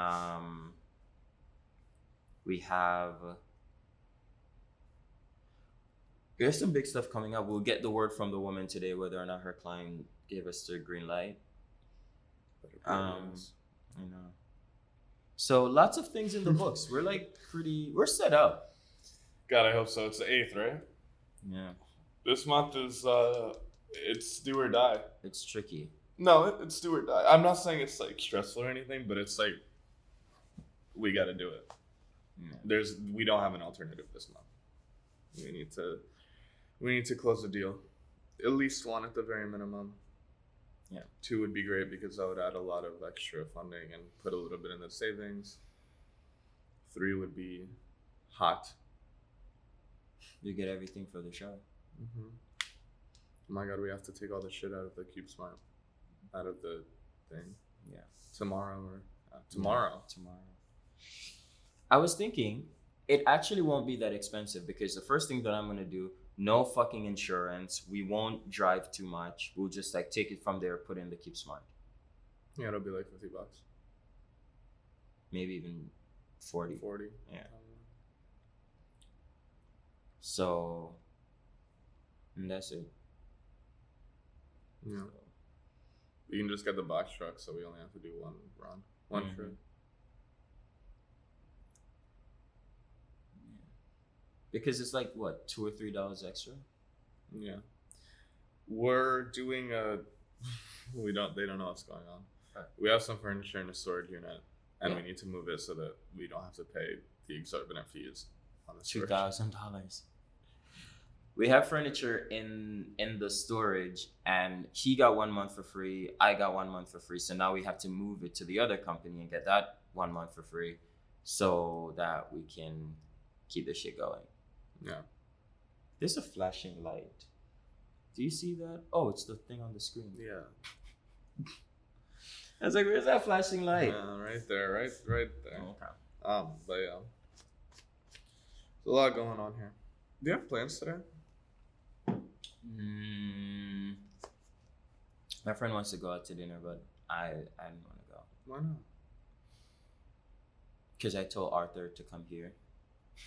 there's some big stuff coming up. We'll get the word from the woman today whether or not her client gave us the green light. You know. So lots of things in the books. We're set up. God, I hope so. It's the 8th, right? Yeah. This month is it's do or die. It's tricky. No, it's do or die. I'm not saying it's like stressful or anything, but it's like we got to do it. Yeah. We don't have an alternative this month. We need to close the deal. At least one at the very minimum. Yeah. 2 would be great because that would add a lot of extra funding and put a little bit in the savings. 3 would be hot. You get everything for the show. Mm-hmm. Oh my God, we have to take all the shit out of the Cube Smart, out of the thing. Yeah. Tomorrow. Tomorrow. I was thinking it actually won't be that expensive because the first thing that I'm gonna do, no fucking insurance. We won't drive too much. We'll just like take it from there, put it in the Keep Smart. Yeah, it'll be like $50. Maybe even 40. 40. Yeah. So, and that's it. Yeah. You can just get the box truck, so we only have to do one trip. Because it's like what, $2 or $3 extra? Yeah. We're doing they don't know what's going on. Right. We have some furniture in a storage unit and Yeah. we need to move it so that we don't have to pay the exorbitant fees on the storage. $2,000. We have furniture in the storage and he got 1 month for free. I got 1 month for free. So now we have to move it to the other company and get that 1 month for free so that we can keep this shit going. Yeah. There's a flashing light. Do you see that? Oh, it's the thing on the screen. Yeah. I was like, where's that flashing light? Right there, right there. Okay. But yeah. There's a lot going on here. Do you have plans today? My friend wants to go out to dinner, but I didn't want to go. Why not? Because I told Arthur to come here.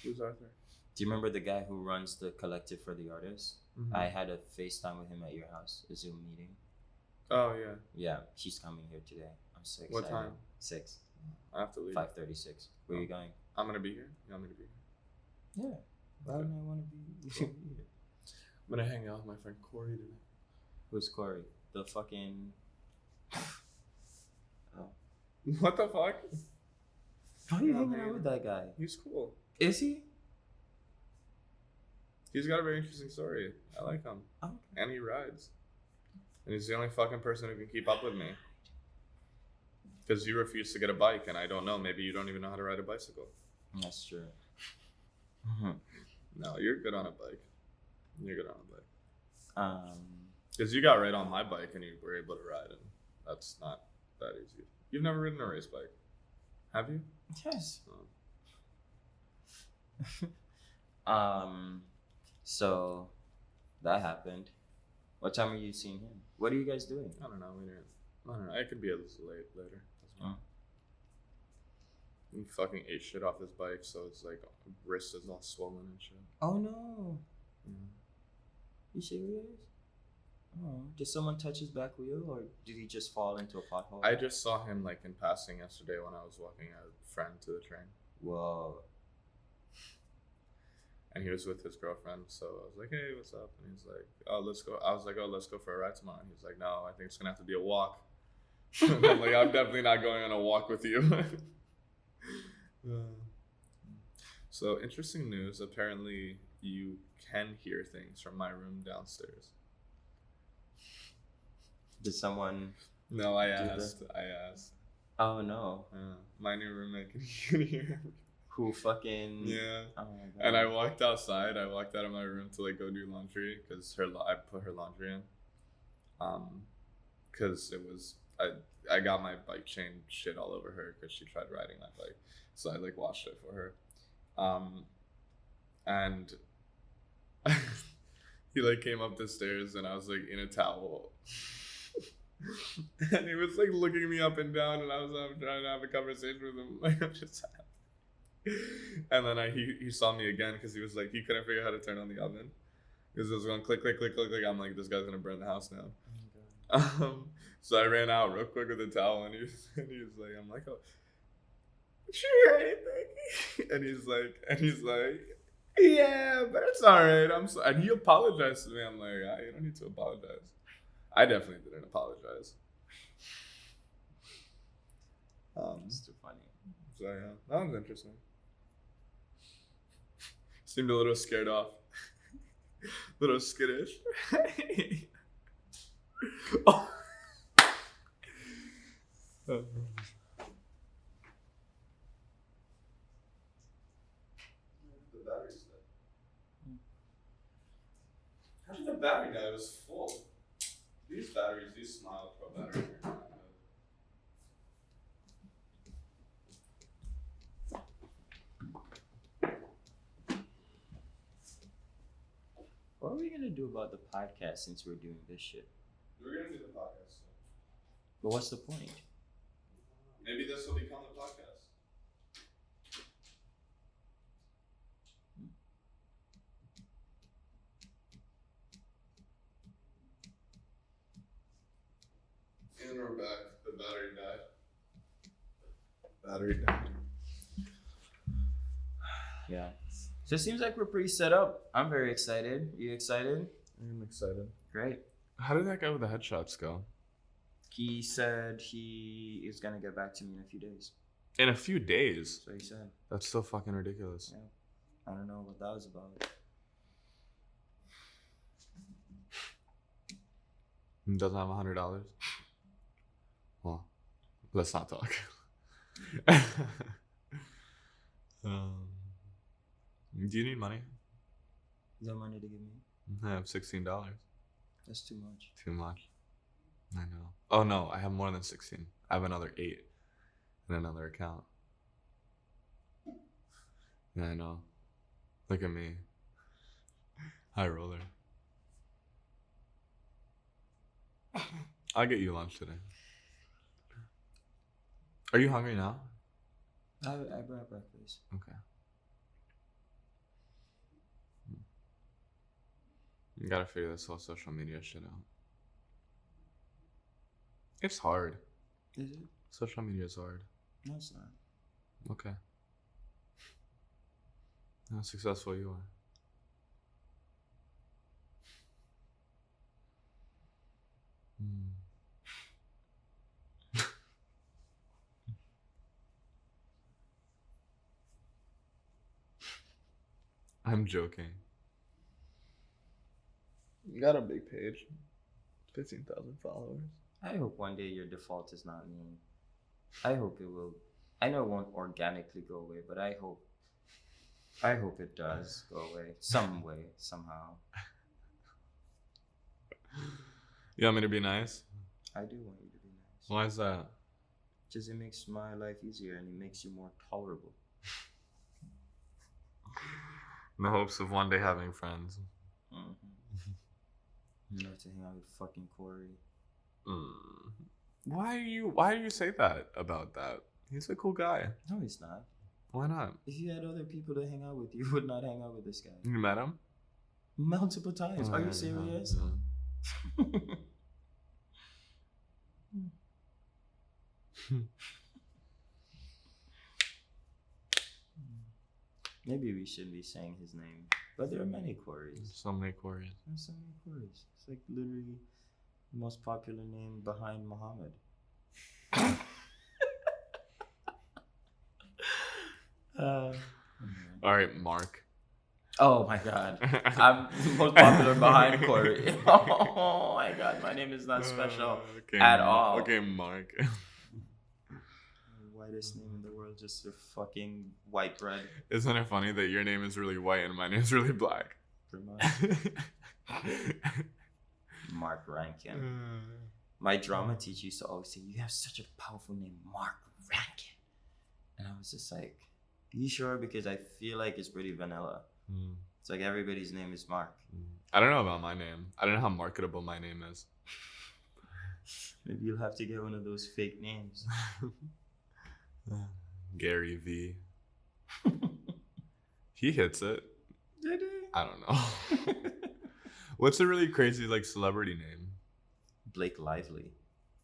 Who's Arthur? Do you remember the guy who runs the collective for the artists? Mm-hmm. I had a FaceTime with him at your house, a Zoom meeting. Oh, yeah. Yeah, he's coming here today. I'm so excited. What time? 6. I have to leave. 5:36. Where are you going? I'm going to be here. You want me to be here? Yeah. Why Okay. would I want to be here? I'm going to hang out with my friend Corey today. Who's Corey? The fucking... Oh. What the fuck? Why are you Oh, hanging man. out with that guy? He's cool. Is he? He's got a very interesting story. I like him. Oh, okay. And he rides. And he's the only fucking person who can keep up with me. Because you refuse to get a bike, and I don't know. Maybe you don't even know how to ride a bicycle. That's true. No, you're good on a bike. You're good on a bike. Um, Because you got right on my bike, and you were able to ride, and that's not that easy. You've never ridden a race bike, have you? yes. Oh. So that happened. What time are you seeing him? What are you guys doing? I don't know. I don't know. It could be a little late later. Oh. He fucking ate shit off his bike, so it's like wrist is all swollen and shit. Oh no. Yeah. You serious? Oh, did someone touch his back wheel or did he just fall into a pothole? I just saw him like in passing yesterday when I was walking a friend to the train. Whoa. And he was with his girlfriend, so I was like, "Hey, what's up?" And he's like, "Oh, let's go." I was like, "Oh, let's go for a ride tomorrow." And he's like, "No, I think it's gonna have to be a walk." And I'm like, "I'm definitely not going on a walk with you." So interesting news. Apparently, you can hear things from my room downstairs. Did someone? No, I Do asked. Oh no. My new roommate can hear. Who fucking? Yeah. Oh my god. And I walked outside. I walked out of my room to like go do laundry because I put her laundry in. Because it was I got my bike chain shit all over her because she tried riding my bike, so I like washed it for her. And he like came up the stairs and I was like in a towel. And he was like looking me up and down, and I was trying to have a conversation with him. Like I'm just and then he saw me again because he was like, he couldn't figure out how to turn on the oven because it was going click click click click click. I'm like, this guy's gonna burn the house now. So I ran out real quick with a towel, and he was like, I'm like, oh, did you hear anything? And he's like, Yeah, but it's all right. I'm so, and he apologized to me. I'm like, ah, you don't need to apologize. I definitely didn't apologize. It's too funny. So yeah, that was interesting. Seemed a little scared off, a little skittish. Oh. The battery's dead. How did the battery die? It was full. These batteries, these Smile Pro batteries are not good. What are we gonna do about the podcast since we're doing this shit? We're gonna do the podcast. But what's the point? Maybe this will become the podcast. And we're back. The battery died. Battery died. Yeah. So it seems like we're pretty set up. I'm very excited. You excited? I'm excited. Great. How did that guy with the headshots go? He said he is gonna get back to me in a few days. In a few days? That's what he said. That's so fucking ridiculous. Yeah. I don't know what that was about. He doesn't have $100? Well, let's not talk. Do you need money? Is that money to give me? I have $16. That's too much. Too much. I know. Oh no, I have more than 16. I have another 8 in another account. Yeah, I know. Look at me. High roller. I'll get you lunch today. Are you hungry now? I brought breakfast. Okay. You gotta figure this whole social media shit out. It's hard. Is it? Social media is hard. No, it's not. Okay. How successful you are. I'm joking. You got a big page. 15,000 followers. I hope one day your default is not me. I hope it will. I know it won't organically go away, but I hope it does go away. Some way, somehow. You want me to be nice? I do want you to be nice. Why is that? Just it makes my life easier and it makes you more tolerable. In the hopes of one day having friends. Mm-hmm. You have to hang out with fucking Corey. Why do you say that about that? He's a cool guy. No, he's not. Why not? If you had other people to hang out with, you would not hang out with this guy. You met him? Multiple times. Are you serious? Yeah. Maybe we shouldn't be saying his name, but there are many Corys. So many Corys. There's so many Corys. It's like literally the most popular name behind Muhammad. All right, Mark. Oh my God, I'm the most popular behind Corey. Oh my God, my name is not special at all. Okay, Mark. Whitest name in the world, just a fucking white bread. Isn't it funny that your name is really white and my name is really black? Pretty much. Mark Rankin. My drama teacher used to always say, "You have such a powerful name, Mark Rankin." And I was just like, "You sure?" Because I feel like it's pretty vanilla. It's like everybody's name is Mark. I don't know about my name. I don't know how marketable my name is. Maybe you'll have to get one of those fake names. Gary V. He hits it. Did he? I don't know. What's a really crazy like celebrity name? Blake Lively.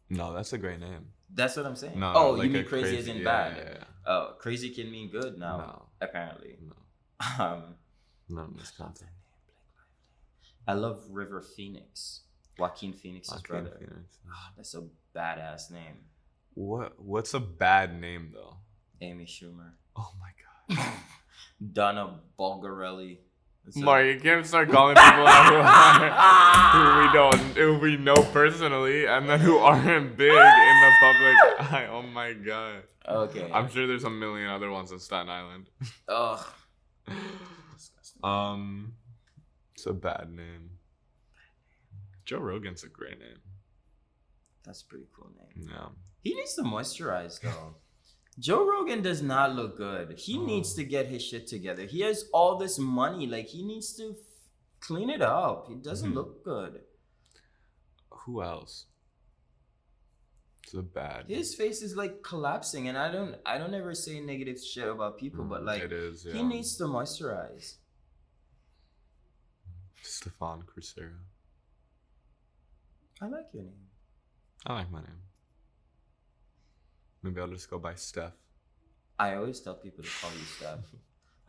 No, that's a great name. That's what I'm saying. No, oh, like you mean crazy isn't bad? Yeah. Oh, crazy can mean good now. No. Apparently. No. No, Wisconsin. I love River Phoenix. Joaquin Phoenix's Joaquin brother. Phoenix. That's a badass name. What's a bad name though? Amy Schumer. Oh my god. Donna Bulgarelli. Mark, you can't start calling people out who we know personally, and then who aren't big in the public eye. Oh my god. Okay. I'm sure there's a million other ones in Staten Island. Ugh. It's a bad name. Joe Rogan's a great name. That's a pretty cool name. Yeah. He needs to moisturize though. Joe Rogan does not look good. He needs to get his shit together. He has all this money. Like, he needs to clean it up. He doesn't look good. Who else? It's a bad. His face is like collapsing, and I don't ever say negative shit about people, but like, it is, yeah. he needs to moisturize. Stefan Cruceru. I like your name. I like my name. Maybe I'll just go by Stef. I always tell people to call you Stef.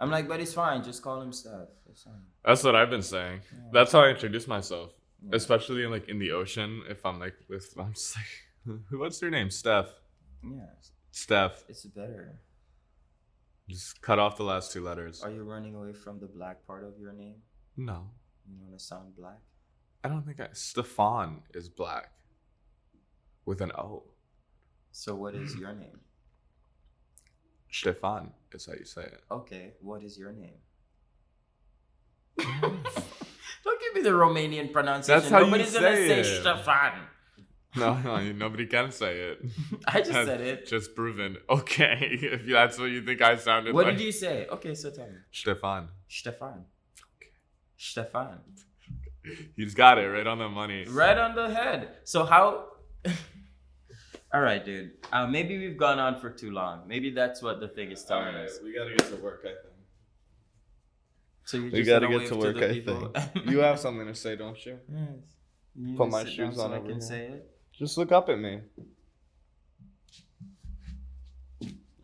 I'm like, but it's fine. Just call him Stef. It's fine. That's what I've been saying. Yeah. That's how I introduce myself. Yeah. Especially in the ocean. If I'm like I'm just like, what's your name? Stef. Yeah. Stef. It's better. Just cut off the last two letters. Are you running away from the black part of your name? No. You want to sound black? I don't think Stefan is black. With an O. So what is your name? Stefan is how you say it. Okay, what is your name? Don't give me the Romanian pronunciation. That's how Nobody's you gonna say say it. Stefan. No, nobody can say it. I just said it. Just proven. Okay, if that's what you think I sounded What like. did you say? Okay, so tell me. Stefan. Stefan. Okay. Stefan. He's got it right on the money. Right on the head. So how... All right, dude. Maybe we've gone on for too long. Maybe that's what the thing is telling us. We gotta get to work, I think. So you We just gotta gonna get to wave work, the I people? think. You have something to say, don't you? Yes. You Put need to my sit shoes down on so I over can here. say it. Just look up at me.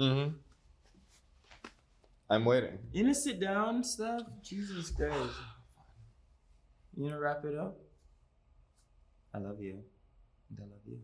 Mm-hmm. I'm waiting. You gonna sit down, Steph? Jesus Christ. You gonna wrap it up? I love you. I love you.